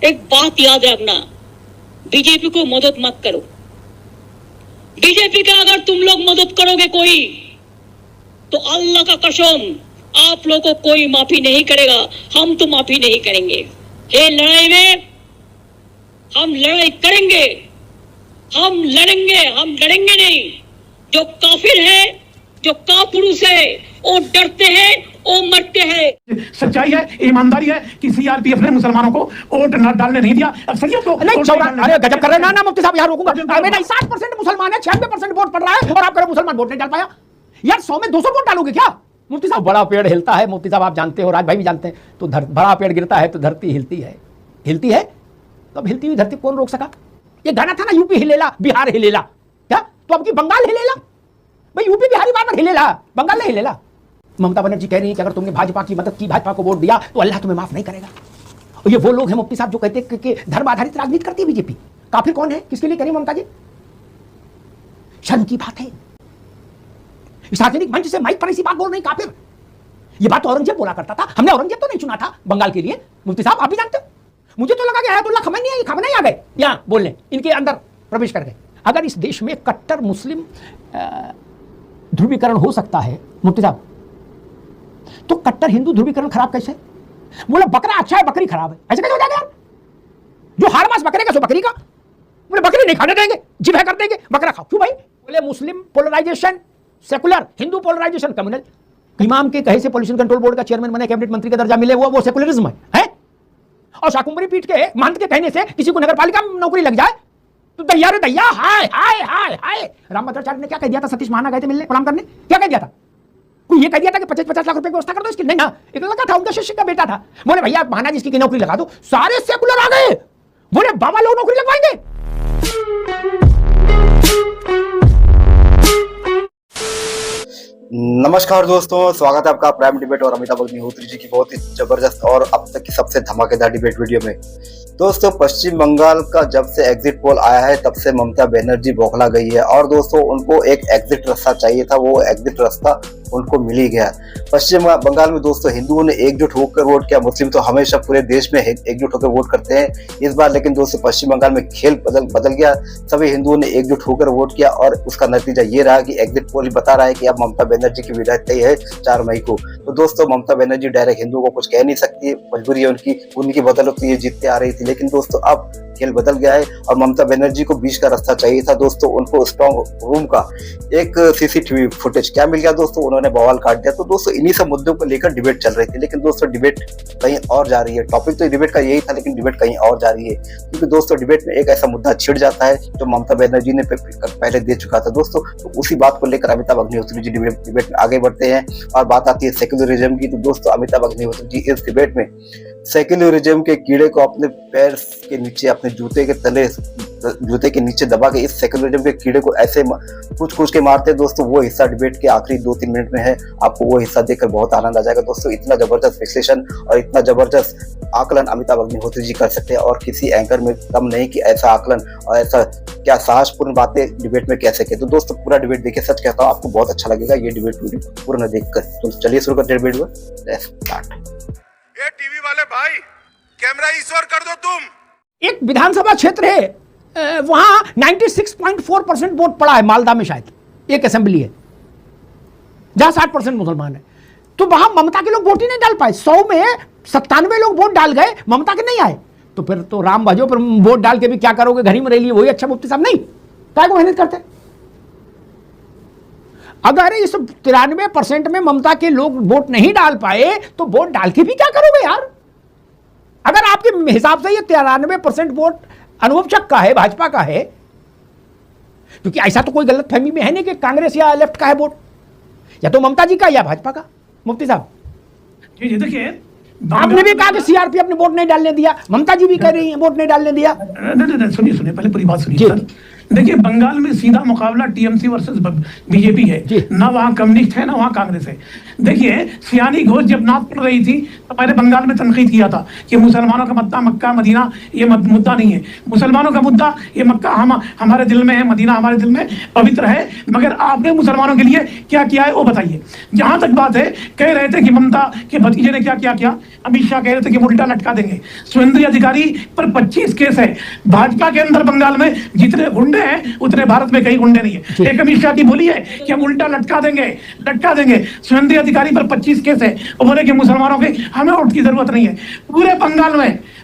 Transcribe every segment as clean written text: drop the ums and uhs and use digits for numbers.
एक बात याद रखना, बीजेपी को मदद मत करो। बीजेपी का अगर तुम लोग मदद करोगे कोई, तो अल्लाह का कसम आप लोगों को कोई माफी नहीं करेगा, हम तो माफी नहीं करेंगे। ये लड़ाई में हम लड़ाई करेंगे, हम लड़ेंगे, हम लड़ेंगे नहीं। जो काफिर है, जो कापुरुष है, वो डरते हैं, वो मरते हैं। सच्चाई है, ईमानदारी है कि सीआरपीएफ ने मुसलमानों को वोट न डालने नहीं दिया। अक्सरियत को नहीं, अरे गजब कर रहे हैं ना मुफ्ती साहब, यहाँ रोकूंगा। मैं 60% मुसलमान है, 96% वोट पड़ रहा है और आप कह रहे मुसलमान वोट नहीं डाल पाया। यार 100 में 200 वोट डालोगे क्या मुफ्ती साहब? बड़ा पेड़ हिलता है मुफ्ती साहब, आप जानते हो, राज भाई भी जानते हैं, तो बड़ा पेड़ गिरता है तो धरती हिलती है। हिलती है तो अब हिलती हुई धरती कौन रोक सका? ये गाना था ना, यूपी हिलेला बिहार हिलेला, क्या तो अब की बंगाल हिलेला? भाई यूपी बिहारी बार बार हिलेला, बंगाल नहीं हिलेला। ममता बनर्जी कह रही है कि अगर तुमने भाजपा की मदद की, भाजपा को वोट दिया, तो अल्लाह तुम्हें माफ नहीं करेगा। और ये वो लोग हैं मुफ्ती साहब जो कहते हैं कि धर्म आधारित राजनीति करती है बीजेपी। काफिर कौन है, किसके लिए कह रही है ममता जी? शर्म की बात है, सार्वजनिक मंच से माइक पर ऐसी बात बोल रही काफिर। ये बात तो औरंगजेब बोला करता था, हमने औरंगजेब तो नहीं चुना था बंगाल के लिए। मुफ्ती साहब आप भी जानते हो, मुझे तो लगा कि आयतुल्लाह खमैनी आ गए यहाँ बोलने, इनके अंदर प्रवेश कर गए। अगर इस देश में कट्टर मुस्लिम ध्रुवीकरण हो सकता है मुफ्ती साहब, तो कट्टर हिंदू ध्रुवीकरण खराब कैसे? बोला बकरा अच्छा है, बकरी खराब है, ऐसे कैसे हो जाएगा यार? जो हार मांस बकरे का सो बकरी का, बोले बकरी नहीं खाने देंगे, जिब्ह कर देंगे, बकरा खाओ। क्यों भाई? बोले Muslim polarization secular, Hindu polarization communal. इमाम के कहे से पोल्यूशन कंट्रोल बोर्ड का चेयरमैन बने, कैबिनेट मंत्री का दर्जा मिले, वो सेकुलरिज्म है? और शाकुंभरी पीठ के महंत के कहने से किसी को नगरपालिका में नौकरी लग जाए तो दैया रे दैया, हाय हाय हाय हाय। रामभद्राचार्य ने क्या कह दिया था? सतीश महाना गए थे मिलने, प्रणाम करने, क्या कह दिया था? कोई ये कह दिया था कि 50-50 लाख रुपए की व्यवस्था कर दो इसकी? नहीं ना, एक लड़का था उनका शिष्य का बेटा था, बोले भैया महाना जी की नौकरी लगा दो। सारे सेकुलर आ गए, बोले बाबा लोग नौकरी लगवाएंगे। नमस्कार दोस्तों, स्वागत है आपका प्राइम डिबेट और अमिताभ अग्निहोत्री जी की बहुत ही जबरदस्त और अब तक की सबसे धमाकेदार डिबेट वीडियो में। दोस्तों, पश्चिम बंगाल का जब से एग्जिट पोल आया है तब से ममता बनर्जी बौखला गई है और दोस्तों उनको एक एग्जिट रास्ता चाहिए था, वो एग्जिट रास्ता उनको मिल ही गया। पश्चिम बंगाल में दोस्तों हिंदुओं ने एकजुट होकर वोट किया, मुस्लिम तो हमेशा पूरे देश में एकजुट होकर वोट करते हैं। इस बार लेकिन दोस्तों पश्चिम बंगाल में खेल बदल गया, सभी हिंदुओं ने एकजुट होकर वोट किया और उसका नतीजा ये रहा कि एग्जिट पोल बता रहा है कि अब ममता बनर्जी की विदाई तय है 4 मई को। तो दोस्तों ममता बनर्जी डायरेक्ट हिंदुओं को कुछ कह नहीं सकती, मजबूरी है उनकी बदौलत ये जीतते आ रही थी। लेकिन दोस्तों अब खेल बदल गया है और ममता बनर्जी को बीच का रास्ता चाहिए था। दोस्तों उनको स्ट्रॉन्ग रूम का एक सीसीटीवी फुटेज क्या मिल गया दोस्तों, उन्होंने बवाल काट दिया। तो दोस्तों इन्हीं सब मुद्दों को लेकर डिबेट चल रही थी, लेकिन दोस्तों डिबेट कहीं और जा रही है। टॉपिक तो डिबेट का यही था लेकिन डिबेट कहीं और जा रही है, क्योंकि दोस्तों डिबेट में एक ऐसा मुद्दा छिड़ जाता है जो ममता बनर्जी ने पहले दे चुका था दोस्तों। तो उसी बात को लेकर अमिताभ अग्निहोत्री जी डिबेट में आगे बढ़ते हैं और बात आती है सेक्युलरिज्म की। तो दोस्तों अमिताभ अग्निहोत्री जी इस डिबेट में सेक्युलरिज्म के कीड़े को अपने पैर के नीचे, अपने जूते के नीचे दबा के इस सेक्युलरिज्म के कीड़े को ऐसे कुछ के मारते हैं दोस्तों। वो हिस्सा डिबेट के आखिरी 2-3 मिनट में है, आपको वो हिस्सा देखकर बहुत आनंद आ जाएगा दोस्तों। इतना जबरदस्त विश्लेषण और इतना जबरदस्त आकलन अमिताभ अग्निहोत्री जी कर सकते हैं और किसी एंकर में दम नहीं कि ऐसा आकलन और ऐसा क्या साहसपूर्ण बातें डिबेट में कह सके। तो दोस्तों पूरा डिबेट देखिए, सच कहता हूँ आपको बहुत अच्छा लगेगा ये डिबेट वीडियो पूरा देखकर। तो चलिए शुरू करते हैं डिबेट में। ये टीवी वाले भाई कैमरा इस ओर कर दो तुम। एक विधानसभा क्षेत्र है, वहां 96.4% वोट पड़ा है, मालदा में शायद एक असेंबली है जहां 60% मुसलमान है। तो वहां ममता के लोग वोट ही नहीं डाल पाए, 100 में 97 लोग वोट डाल गए, ममता के नहीं आए। तो फिर तो राम भजो, पर वोट डाल के भी क्या करोगे, घर ही में रह लिए, वही अच्छा मुफ्ती साहब। नहीं, काय को मेहनत करते? अगर इस 93% में ममता के लोग वोट नहीं डाल पाए तो वोट डाल के भी क्या करोगे यार? अगर आपके हिसाब से ये 93% वोट अनुभव चक का है, भाजपा का है, क्योंकि ऐसा तो कोई गलत फहमी में है नहीं कि कांग्रेस या लेफ्ट का है वोट, या तो ममता जी का या भाजपा का। मुफ्ती साहब जी देखिए, आपने भी कहा कि सीआरपीएफ ने वोट नहीं डालने दिया, ममता जी भी कह रही है वोट नहीं डालने दिया। सुनिए पहले पूरी बात सुनिए सर। देखिए बंगाल में सीधा मुकाबला टीएमसी वर्सेस बीजेपी है, ना वहाँ कम्युनिस्ट है ना वहाँ कांग्रेस है। देखिए सियानी घोष जब नाथ पढ़ रही थी तो मैंने बंगाल में तनकीद किया था कि मुसलमानों का मुद्दा मक्का मदीना ये मुद्दा नहीं है। मुसलमानों का मुद्दा ये मक्का हमारे दिल में है, मदीना हमारे दिल में पवित्र है, मगर आपने मुसलमानों के लिए क्या किया है वो बताइए। जहां तक बात है, कह रहे थे कि ममता के भतीजे ने क्या किया, अमित शाह कह रहे थे कि उल्टा लटका देंगे। सुरेंद्र अधिकारी पर 25 केस है। भाजपा के अंदर बंगाल में जितने गुंडे हैं उतने भारत में कई गुंडे नहीं है। एक अमित शाह की बोली है कि हम उल्टा लटका देंगे। सुरेंद्र अधिकारी पर 25 केस है। वो बोले कि मुसलमानों के हमें वोट की जरूरत नहीं है।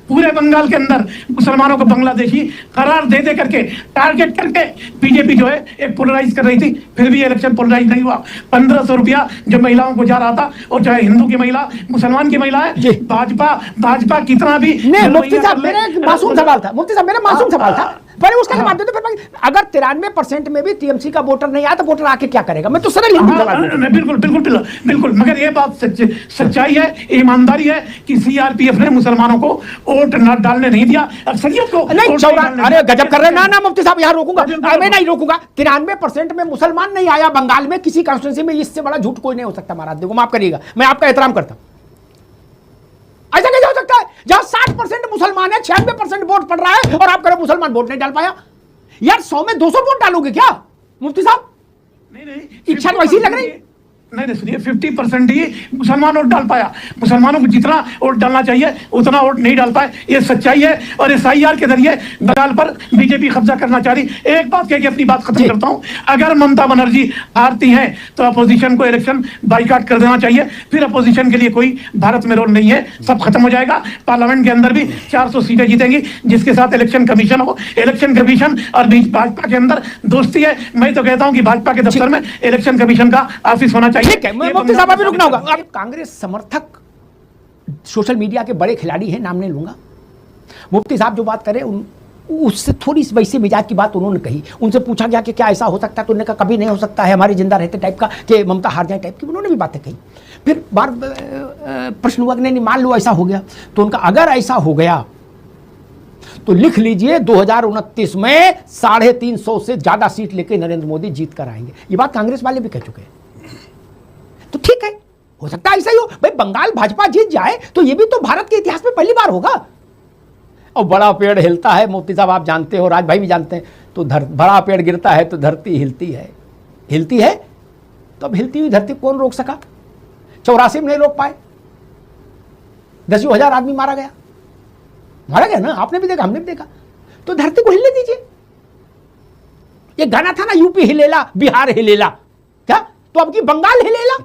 पूरे बंगाल के अंदर मुसलमानों को बांग्लादेशी करार दे करके टारगेट करके बीजेपी जो है एक पोलराइज कर रही थी, फिर भी इलेक्शन पोलराइज नहीं हुआ। 1500 रुपया जो महिलाओं को जा रहा था, और चाहे हिंदू की महिला मुसलमान की महिला है, भाजपा कितना भी नहीं। मुफ्ती साहब मेरा मासूम सवाल था, पहले उसका जवाब दे दो। फिर अगर 93% में भी टीएमसी का वोटर नहीं आया तो वोटर आके क्या करेगा? मैं तो सरल हिंदी जवाब दूं। बिल्कुल, मगर ये बात सच्चाई है, ईमानदारी है कि सीआरपीएफ ने मुसलमानों को वोट न डालने नहीं दिया, अक्सरियत को नहीं। अरे गजब कर रहे हैं ना मुफ्ती साहब, यहाँ रोकूंगा मैं नहीं रोकूंगा। 93% में मुसलमान नहीं आया बंगाल में किसी कॉन्स्टिट्यूंसी में, इससे बड़ा झूठ कोई नहीं हो सकता। महाराज देखो, माफ करिएगा, मैं आपका एहतराम करता हूं। ऐसा कैसे हो सकता है जहां 60% मुसलमान है, 96% वोट पड़ रहा है और आप कह रहे मुसलमान वोट नहीं डाल पाया? यार 100 में 200 वोट डालोगे क्या मुफ्ती साहब? नहीं, इच्छा तो ऐसी लग रही। नहीं सुनिए, 50% ही मुसलमान वोट डाल पाया। मुसलमानों को जितना वोट डालना चाहिए उतना वोट नहीं डाल पाए, ये सच्चाई है। और SIR के जरिए बंगाल पर बीजेपी कब्जा करना चाह रही। एक बात कह के अपनी बात खत्म करता हूं, अगर ममता बनर्जी हारती हैं तो अपोजिशन को इलेक्शन बाइकाट कर देना चाहिए। फिर अपोजिशन के लिए कोई भारत में रोल नहीं है, सब खत्म हो जाएगा। पार्लियामेंट के अंदर भी 400 सीटें जीतेंगी, जिसके साथ इलेक्शन कमीशन हो। इलेक्शन कमीशन और भाजपा के अंदर दोस्ती है। मैं तो कहता हूं कि भाजपा के दफ्तर में इलेक्शन कमीशन का ऑफिस होना चाहिए। ठीक है, मुफ्ती साहब अभी रुकना होगा। कांग्रेस समर्थक सोशल मीडिया के बड़े खिलाड़ी हैं, नाम नहीं लूंगा। मुफ्ती साहब जो बात करें उससे थोड़ी वैसे मिजाज की बात उन्होंने कही। उनसे पूछा गया कि क्या ऐसा हो सकता है, तो उन्होंने कहा कभी नहीं हो सकता है, हमारे जिंदा रहते टाइप का, कि ममता हार जाए टाइप की उन्होंने भी बातें कही। फिर बार प्रश्न हुआ कि नहीं मान लो ऐसा हो गया, तो उनका अगर ऐसा हो गया तो लिख लीजिए 2029 में 350 से ज्यादा सीट लेके नरेंद्र मोदी जीत कर आएंगे। ये बात कांग्रेस वाले भी कह चुके हैं। तो ठीक है, हो सकता है ऐसा ही हो। भाई बंगाल भाजपा जीत जाए तो ये भी तो भारत के इतिहास में पहली बार होगा। और बड़ा पेड़ हिलता है मुफ्ती साहब, आप जानते हो, राज भाई भी जानते हैं, तो बड़ा पेड़ गिरता है तो धरती हिलती है। तो अब हिलती हुई धरती कौन रोक सका? 84 में नहीं रोक पाए, 10,000 आदमी मारा गया ना, आपने भी देखा, हमने भी देखा। तो धरती को हिलने दीजिए। ये गाना था ना, यूपी हिलेला बिहार हिलेला, क्या? तो अब की बंगाल हिलेला।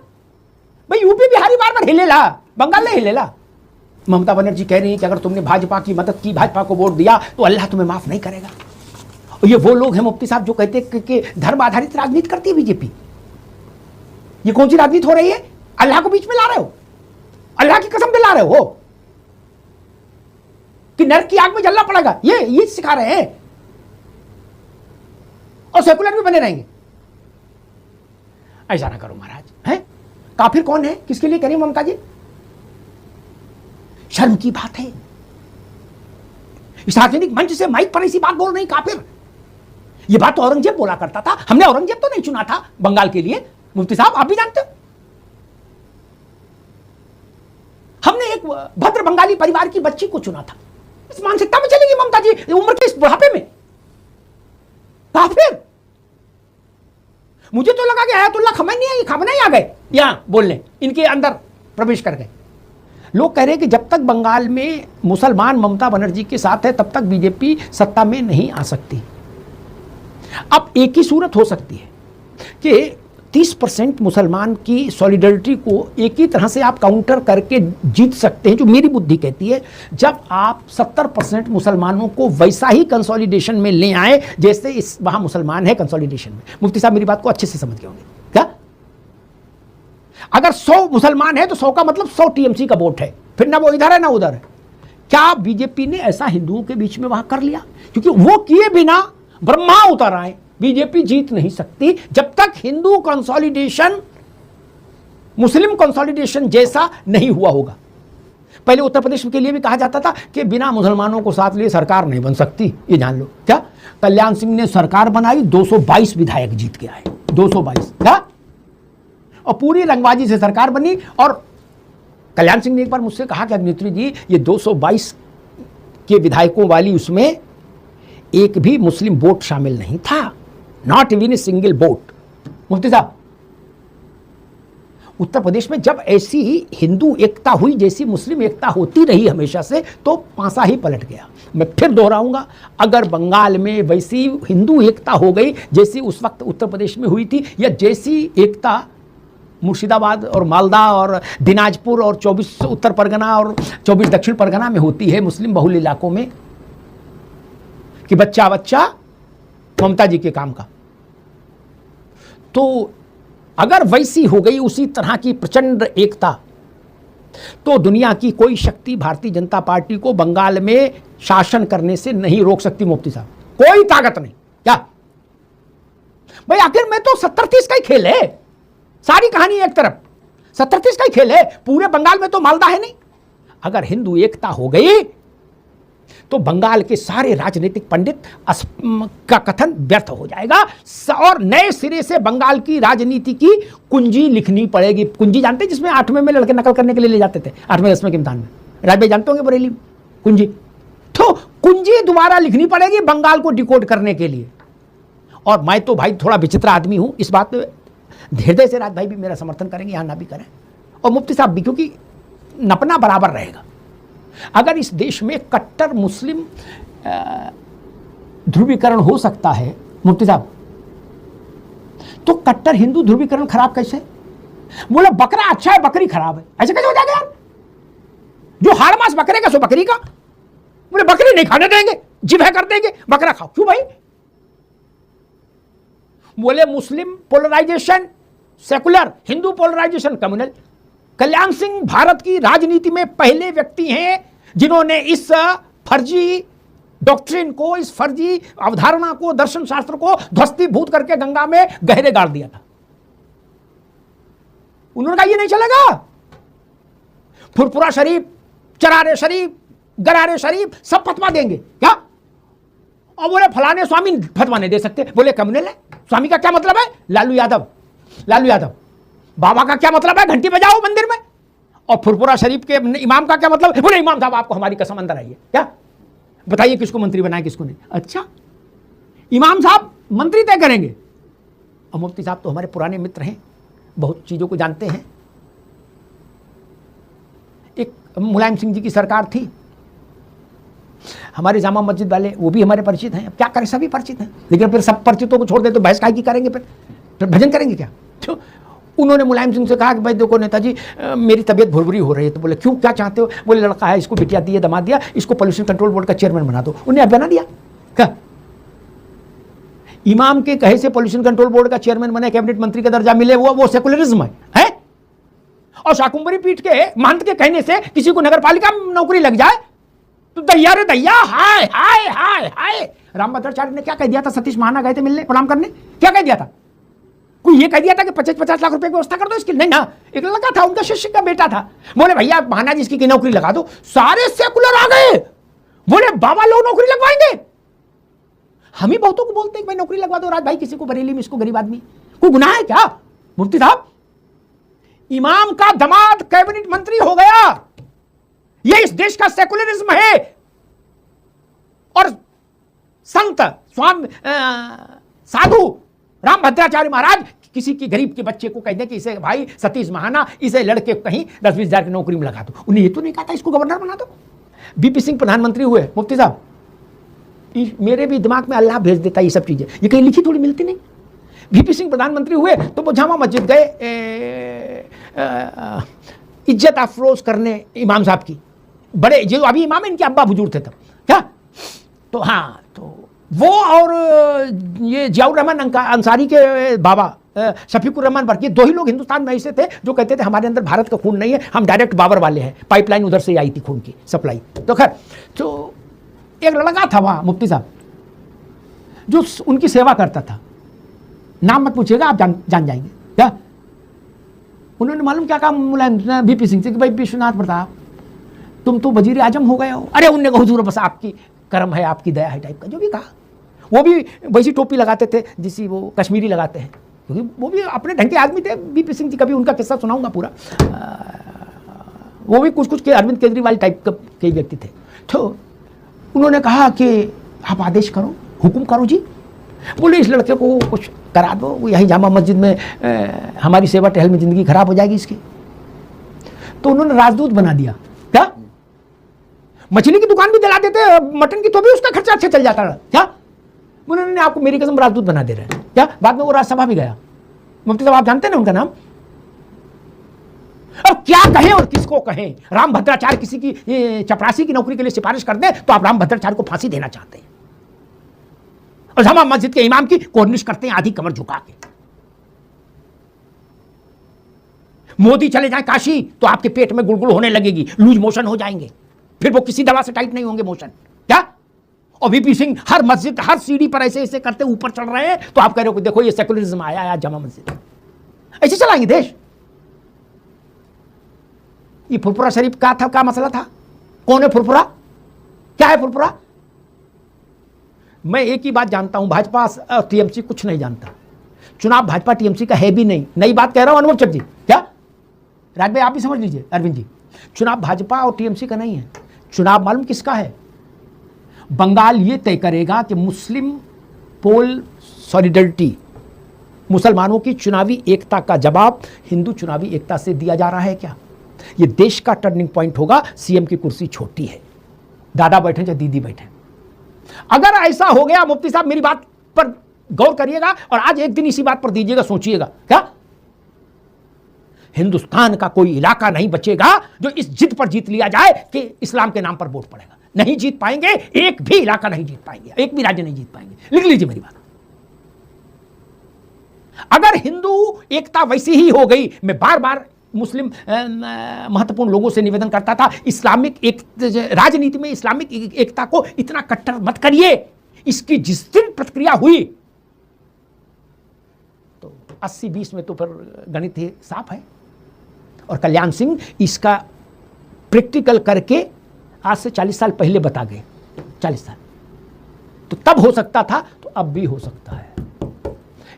भाई यूपी बिहारी बार हिलेला, बंगाल नहीं हिलेला। ममता बनर्जी कह रही है कि अगर तुमने भाजपा की मदद की, भाजपा को वोट दिया, तो अल्लाह तुम्हें माफ नहीं करेगा। और ये वो लोग हैं मुफ्ती साहब जो कहते हैं कि धर्म आधारित राजनीति करती है बीजेपी। ये कौन सी राजनीति हो रही है? अल्लाह को बीच में ला रहे हो, अल्लाह की कसम दिला रहे हो कि नरक की आग में जलना पड़ेगा। ये सिखा रहे हैं, और सेकुलर भी बने रहेंगे। ऐसा ना करो महाराज। है काफिर कौन है, किसके लिए कह रही ममता जी? शर्म की बात है। सार्वजनिक मंच से माइक पर ऐसी बात बोल रही काफिर। ये बात तो औरंगजेब बोला करता था। हमने औरंगजेब तो नहीं चुना था बंगाल के लिए, मुफ्ती साहब आप भी जानते हो। हमने एक भद्र बंगाली परिवार की बच्ची को चुना था। इस मानसिकता में चलेगी ममता जी उम्र के इस बुढ़ापे में? काफिर। मुझे तो लगा कि आयतुल्लाह खamenei आ गए यहां बोलने, इनके अंदर प्रवेश कर गए। लोग कह रहे हैं कि जब तक बंगाल में मुसलमान ममता बनर्जी के साथ है तब तक बीजेपी सत्ता में नहीं आ सकती। अब एक ही सूरत हो सकती है कि 30% मुसलमान की सॉलिडरिटी को एक ही तरह से आप काउंटर करके जीत सकते हैं, जो मेरी बुद्धि कहती है, जब आप 70% मुसलमानों को वैसा ही कंसोलिडेशन में ले आए जैसे इस वहां मुसलमान है कंसोलिडेशन में। मुफ्ती साहब मेरी बात को अच्छे से समझ गए होंगे क्या? अगर 100 मुसलमान है तो 100 का मतलब 100 टीएमसी का वोट है, फिर ना वो इधर है ना उधर है। क्या बीजेपी ने ऐसा हिंदुओं के बीच में वहां कर लिया? क्योंकि वो किए बिना ब्रह्मा उतर आए, बीजेपी जीत नहीं सकती जब तक हिंदू कंसोलिडेशन मुस्लिम कंसोलिडेशन जैसा नहीं हुआ होगा। पहले उत्तर प्रदेश के लिए भी कहा जाता था कि बिना मुसलमानों को साथ लिए सरकार नहीं बन सकती, ये जान लो। क्या कल्याण सिंह ने सरकार बनाई, 222 विधायक जीत के आए, 222 क्या, और पूरी रंगबाजी से सरकार बनी। और कल्याण सिंह ने एक बार मुझसे कहा कि अग्निहोत्री जी, ये 222 के विधायकों वाली उसमें एक भी मुस्लिम वोट शामिल नहीं था, not even a single vote. Mufti साहब, उत्तर प्रदेश में जब ऐसी हिंदू एकता हुई जैसी मुस्लिम एकता होती रही हमेशा से, तो पासा ही पलट गया। मैं फिर दोहराऊंगा, अगर बंगाल में वैसी हिंदू एकता हो गई जैसी उस वक्त उत्तर प्रदेश में हुई थी, या जैसी एकता मुर्शिदाबाद और मालदा और दिनाजपुर और 24 उत्तर परगना और 24 दक्षिण परगना में होती है मुस्लिम बहुल इलाकों में, कि बच्चा बच्चा ममता जी के काम का, तो अगर वैसी हो गई उसी तरह की प्रचंड एकता, तो दुनिया की कोई शक्ति भारतीय जनता पार्टी को बंगाल में शासन करने से नहीं रोक सकती। मुफ्ती साहब, कोई ताकत नहीं। क्या भाई, आखिर में तो 70-30 का ही खेल है, सारी कहानी एक तरफ 70-30 का ही खेल है, पूरे बंगाल में तो मालदा है नहीं। अगर हिंदू एकता हो गई तो बंगाल के सारे राजनीतिक पंडित का कथन व्यर्थ हो जाएगा, और नए सिरे से बंगाल की राजनीति की कुंजी लिखनी पड़ेगी। कुंजी जानते हैं, जिसमें 8वें में लड़के नकल करने के लिए ले जाते थे, 8वें 10वें के इम्तिहान में, राज भाई जानते होंगे बरेली में कुंजी। तो कुंजी दोबारा लिखनी पड़ेगी बंगाल को डिकोड करने के लिए। और मैं तो भाई थोड़ा विचित्र आदमी हूं, इस बात में हृदय से राज भाई भी मेरा समर्थन करेंगे, यहां ना भी करें, और मुफ्ती साहब भी, क्योंकि नपना बराबर रहेगा। अगर इस देश में कट्टर मुस्लिम ध्रुवीकरण हो सकता है मुफ्ती साहब, तो कट्टर हिंदू ध्रुवीकरण खराब कैसे? बोले बकरा अच्छा है बकरी खराब है, ऐसे कैसे हो जाएगा यार? जो हाड़ मांस बकरे का सो बकरी का, बोले बकरी नहीं खाने देंगे, जिब्ह कर देंगे, बकरा खाओ। क्यों भाई? बोले Muslim polarization secular, Hindu polarization communal. Kalyan Singh Bharat की राजनीति में पहले व्यक्ति हैं जिन्होंने इस फर्जी डॉक्ट्रिन को, इस फर्जी अवधारणा को, दर्शन शास्त्र को ध्वस्तीभूत करके गंगा में गहरे गाड़ दिया था। उन्होंने कहा ये नहीं चलेगा, फुरपुरा शरीफ, चरारे शरीफ, गरारे शरीफ सब फतवा देंगे क्या? और बोले फलाने स्वामी फतवा नहीं दे सकते। बोले कम्युनल है, स्वामी का क्या मतलब है? लालू यादव, लालू यादव। बाबा का क्या मतलब है? घंटी बजाओ मंदिर में। और फुरपुरा शरीफ के इमाम का क्या मतलब है? बोले इमाम साहब आपको हमारी कसम अंदर आई है। क्या बताइए किसको मंत्री बनाए किसको नहीं? अच्छा, इमाम साहब मंत्री तय करेंगे। और मुफ्ती साहब तो हमारे पुराने मित्र हैं, बहुत चीजों को जानते हैं। एक मुलायम सिंह जी की सरकार थी, हमारे जामा मस्जिद वाले वो भी हमारे परिचित हैं। अब क्या करें, सभी परिचित हैं, लेकिन फिर सब परिचितों को छोड़ दे तो बहस काहे की करेंगे? फिर भजन करेंगे क्या? तो उन्होंने मुलायम सिंह से कहा कि भाई देखो नेताजी, मेरी तबीयत भुरभुरी हो रही है। तो बोले क्यों, क्या चाहते हो? बोले लड़का है, इसको बिटिया दी है, दमा दिया, इसको पोल्यूशन कंट्रोल बोर्ड का चेयरमैन बना दो। उन्हें अब बना दिया। क्या इमाम के कहे से पोल्यूशन कंट्रोल बोर्ड का चेयरमैन बने, कैबिनेट मंत्री का दर्जा मिले, वो सेकुलरिज्म है? और शाकुंभरी पीठ के महंत के कहने से किसी को नगर पालिका में नौकरी लग जाए तो दैया रे दैया, हाय हाय हाय हाय। रामभद्राचार्य ने क्या कह दिया था? सतीश महाना गए थे मिलने, प्रणाम करने, क्या कह दिया था? कोई ये कह दिया था कि 50-50 लाख रुपए की व्यवस्था कर दो इसकी? नहीं ना, एक लड़का था, उनका शिष्य का बेटा था। बोले भैया महाना जी इसकी नौकरी लगा दो। सारे सेकुलर आ गए, बोले बाबा लोग नौकरी लगवाएंगे। हम ही बहुतों को बोलते हैं भाई नौकरी लगवा दो राज भाई किसी को, बरेली में, इसको गरीब आदमी। कोई गुनाह है क्या मुफ्ती साहब? इमाम का दामाद कैबिनेट मंत्री हो गया, यह इस देश का सेकुलरिज्म है। और संत स्वामी साधु रामभद्राचार्य महाराज किसी की गरीब के बच्चे को कह दे कि इसे भाई सतीश महाना, इसे लड़के कहीं 10-20 हजार की नौकरी में लगा दो। उन्हें ये तो नहीं कहा था इसको गवर्नर बना दो। बीपी सिंह प्रधानमंत्री हुए मुफ्ती साहब, मेरे भी दिमाग में अल्लाह भेज देता ये सब चीजें, ये कहीं लिखी थोड़ी मिलती नहीं। बीपी सिंह प्रधानमंत्री हुए तो वो जामा मस्जिद गए इज्जत अफरोज करने इमाम साहब की, बड़े जो अभी इमाम है इनके अब्बा बुजुर्ग थे तब, क्या तो हाँ, तो वो और ये जियाउर रहमान अंसारी के बाबा शफीकुर रहमान बर्की, दो ही लोग हिंदुस्तान में ऐसे थे जो कहते थे हमारे अंदर भारत का खून नहीं है, हम डायरेक्ट बाबर वाले हैं, पाइपलाइन उधर से आई थी खून की सप्लाई। तो खैर, तो एक लड़का था वहाँ मुफ्ती साहब जो उनकी सेवा करता था, नाम मत पूछिएगा आप जान जाएंगे। क्या उन्होंने मालूम क्या कहा मुलायम बीपी सिंह से कि भाई विश्वनाथ प्रताप तुम तो वजीर आजम हो गए हो। अरे उनने कहा हुजूर बस आपकी करम है, आपकी दया है टाइप का जो भी कहा। वो भी वैसी टोपी लगाते थे जिसी वो कश्मीरी लगाते हैं, क्योंकि वो भी अपने ढंग के आदमी थे। बीपी सिंह जी, कभी उनका किस्सा सुनाऊंगा पूरा। वो भी कुछ के अरविंद केजरीवाल टाइप के व्यक्ति थे। तो उन्होंने कहा कि आप आदेश करो, हुक्म करो जी। बोले इस लड़के को कुछ करा दो, यही जामा मस्जिद में हमारी सेवा टहल में ज़िंदगी खराब हो जाएगी इसकी। तो उन्होंने राजदूत बना दिया। क्या मछली की दुकान भी दिला देते, मटन की तो भी उसका खर्चा अच्छा चल जाता है। क्या उन्होंने आपको मेरी कसम राजदूत बना दे रहे हैं क्या। बाद में वो राज्यसभा भी गया। मुफ्ती साहब आप जानते हैं ना उनका नाम। अब क्या कहें और किसको कहें। राम भद्राचार्य किसी की चपरासी की नौकरी के लिए सिफारिश कर दे तो आप राम भद्राचार्य को फांसी देना चाहते हैं, और जामा मस्जिद के इमाम की कोर्निश करते हैं आधी कमर झुका के। मोदी चले जाए काशी तो आपके पेट में गुलगुल होने लगेगी, लूज मोशन हो जाएंगे, फिर वो किसी दवा से टाइट नहीं होंगे मोशन। क्या और वीपी सिंह हर मस्जिद हर सीढ़ी पर ऐसे ऐसे करते ऊपर चढ़ रहे हैं, तो आप कह रहे हो देखो ये सेकुलरिज्म आया जामा मस्जिद। ऐसे चलाएंगे देश। ये फुरपुरा शरीफ का था, क्या मसला था? कौन है फुरपुरा? क्या है फुरपुरा? मैं एक ही बात जानता हूं, भाजपा और टीएमसी कुछ नहीं जानता। चुनाव भाजपा टीएमसी का है भी नहीं। नई बात कह रहा हूं अनुभव चक जी। क्या राज भाई आप भी समझ लीजिए, अरविंद जी, चुनाव भाजपा और टीएमसी का नहीं है। चुनाव मालूम किसका है? बंगाल ये तय करेगा कि मुस्लिम पोल सॉलिडरिटी, मुसलमानों की चुनावी एकता का जवाब हिंदू चुनावी एकता से दिया जा रहा है क्या? ये देश का टर्निंग पॉइंट होगा। सीएम की कुर्सी छोटी है, दादा बैठे चाहे दीदी बैठे। अगर ऐसा हो गया, मुफ्ती साहब मेरी बात पर गौर करिएगा और आज एक दिन इसी बात पर दीजिएगा, सोचिएगा। क्या हिंदुस्तान का कोई इलाका नहीं बचेगा जो इस जिद पर जीत लिया जाए कि इस्लाम के नाम पर वोट पड़ेगा? नहीं जीत पाएंगे, एक भी इलाका नहीं जीत पाएंगे, एक भी राज्य नहीं जीत पाएंगे। लिख लीजिए मेरी बात। अगर हिंदू एकता वैसी ही हो गई, मैं बार बार मुस्लिम महत्वपूर्ण लोगों से निवेदन करता था, इस्लामिक एक राजनीति में इस्लामिक एकता को इतना कट्टर मत करिए। इसकी जिस दिन प्रतिक्रिया हुई तो 80-20 में तो फिर गणित ही साफ है। और कल्याण सिंह इसका प्रैक्टिकल करके आज से 40 साल पहले बता गए। 40 साल तो तब हो सकता था, तो अब भी हो सकता है।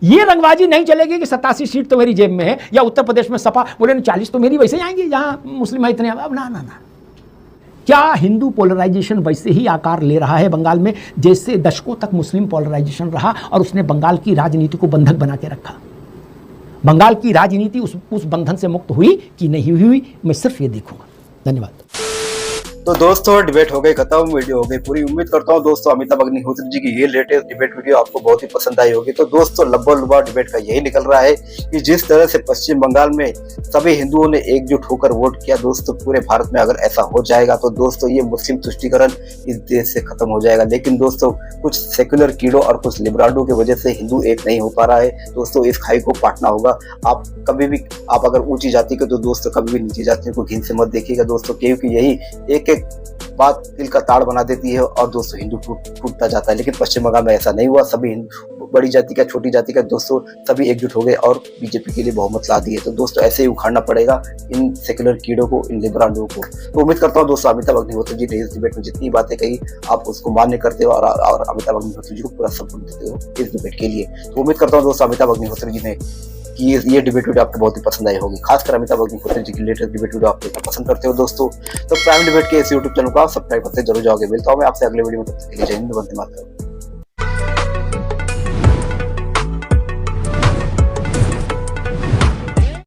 ये रंगबाजी नहीं चलेगी कि 87 सीट तो मेरी जेब में है, या उत्तर प्रदेश में सपा बोले 40 तो मेरी वैसे ही आएंगी जहां मुस्लिम है इतने। अब ना ना ना, क्या हिंदू पोलराइजेशन वैसे ही आकार ले रहा है बंगाल में जैसे दशकों तक मुस्लिम पोलराइजेशन रहा और उसने बंगाल की राजनीति को बंधक बना के रखा? बंगाल की राजनीति उस बंधन से मुक्त हुई कि नहीं हुई, मैं सिर्फ ये देखूंगा। धन्यवाद। तो दोस्तों डिबेट हो गई खत्म, वीडियो हो गई पूरी। उम्मीद करता हूँ दोस्तों अमिताभ अग्निहोत्री जी की ये लेटेस्ट डिबेट वीडियो आपको बहुत ही पसंद आई होगी। तो दोस्तों लब्बा डिबेट का यही निकल रहा है कि जिस तरह से पश्चिम बंगाल में सभी हिंदुओं ने एकजुट होकर वोट किया, दोस्तों पूरे भारत में अगर ऐसा हो जाएगा तो दोस्तों ये मुस्लिम तुष्टीकरण इस देश से खत्म हो जाएगा। लेकिन दोस्तों कुछ सेक्युलर कीड़ों और कुछ लिबराल्डों की वजह से हिंदू एक नहीं हो पा रहा है। दोस्तों इस खाई को पाटना होगा। आप कभी भी, आप अगर ऊंची जाति के, तो दोस्तों कभी भी नीची जाति को घिन से मत देखिएगा दोस्तों, क्योंकि यही एक एक बात दिल का ताड़ बना देती है और दोस्तों हिंदू टूटता जाता है। लेकिन पश्चिम बंगाल में ऐसा नहीं हुआ। सभी बड़ी जाति का, छोटी जाति का, दोस्तों सभी एकजुट हो गए और बीजेपी के लिए बहुमत ला दिए। तो दोस्तों ऐसे ही उखाड़ना पड़ेगा इन सेक्युलर कीड़ों को, इन लिबरलों को। तो उम्मीद करता हूँ दोस्तों अमिताभ अग्निहोत्री जी ने इस डिबेट में जितनी बातें कही आप उसको मान्य करते हो और अमिताभ अग्निहोत्री जी को पूरा सपोर्ट देते हो इस डिबेट के लिए। तो उम्मीद करता हूँ दोस्तों अमिताभ अग्निहोत्री जी ने कि ये डिबेट वीडियो आपको बहुत ही पसंद आई होगी। खासकर अमिताभ अग्निहोत्री जी की लेटेस्ट डिबेट वीडियो आप देखना पसंद करते हो दोस्तों, तो प्राइम डिबेट के इस यूट्यूब चैनल को आप सब्सक्राइब करते जरूर जाओगे। मिलता हूं मैं आपसे अगले वीडियो में, तब तक के लिए जय हिंद, वंदे मातरम।